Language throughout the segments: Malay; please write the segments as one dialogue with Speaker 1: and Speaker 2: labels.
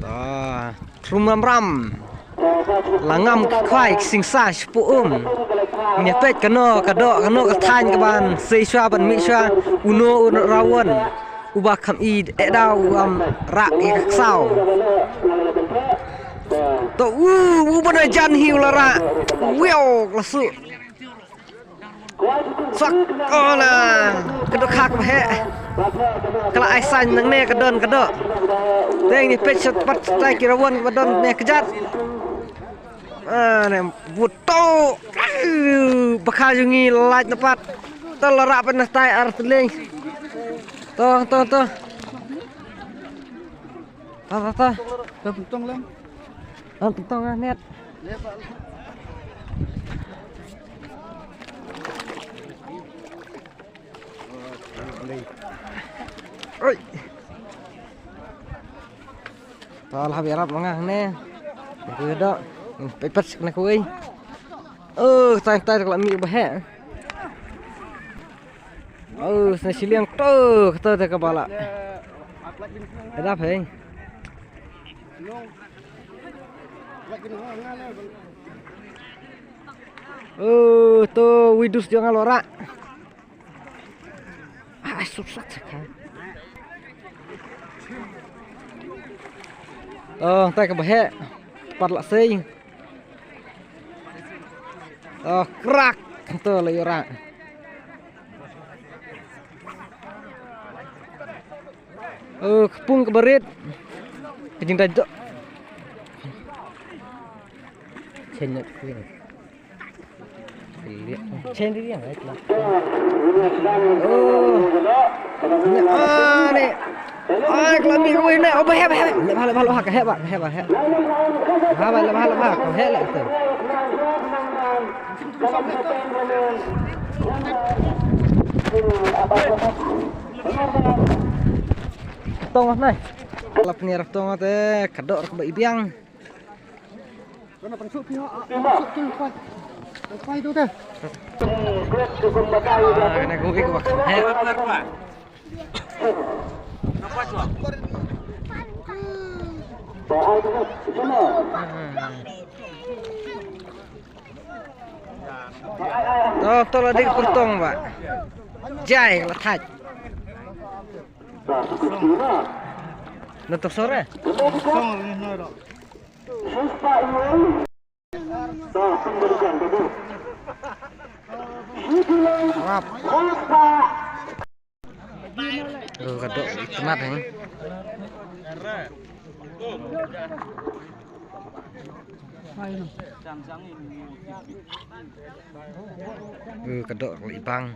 Speaker 1: Rum ram langam khai sing sa spuum nya pet kano kadok kano kathan ka ban sei swa ban mi swa uno rawan ubah kham I daw ra I sao to bana jan hiu la ra weo la su sak ona kadok khak he kala ai san nang ne kadon kadok teng ni pet shot pat tai kirawan kadon ne kejat ne buto bakal jungi laj nepat telera penas tai ar teling to
Speaker 2: Pentong lang.
Speaker 1: Pentong net. Oi. Tol habis Arab mangah ne. Ku dok. Pepet kena kuy. Tai kalau mi bahe. Saya siliang to ke kepala. Ada apa ini? To widus jangan lora. Susah sekali. Tai ke bahe. Tepat lah sei. Krak to layora. Kepung keberit kejing dajok cenyak kuing lihat cen dia baik lah nih kelami kuing nih he lebah ke he lah itu tong này lập nhà tong te kadok ke ibiang
Speaker 2: Kana pangsuk pihak tu khoai tu teh.
Speaker 1: Kena gue ke waktu he tol adik puntong pak jai letak nutup sore maaf kadok temat ini kadok ibang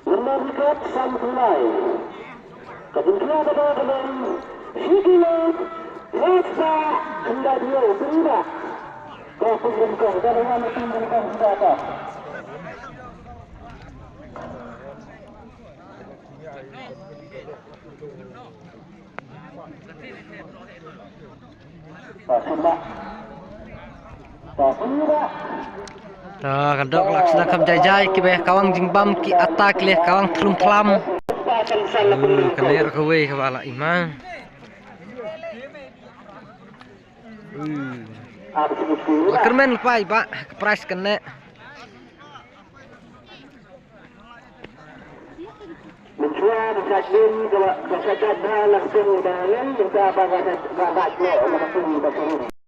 Speaker 3: Mendekat sampai kebetulan teman-teman Sikilat Leksa hendak dia berubah kau pembuka dari mana pembuka senjata
Speaker 1: kadok laksana kam jajai ki beh kawang jingbam ki atak leh kawang thlum thlam kelir kowe kepala imang kermen pai pak price kena
Speaker 3: mencuat sajin kalau kesadaran langsung dalam juga bagai bagai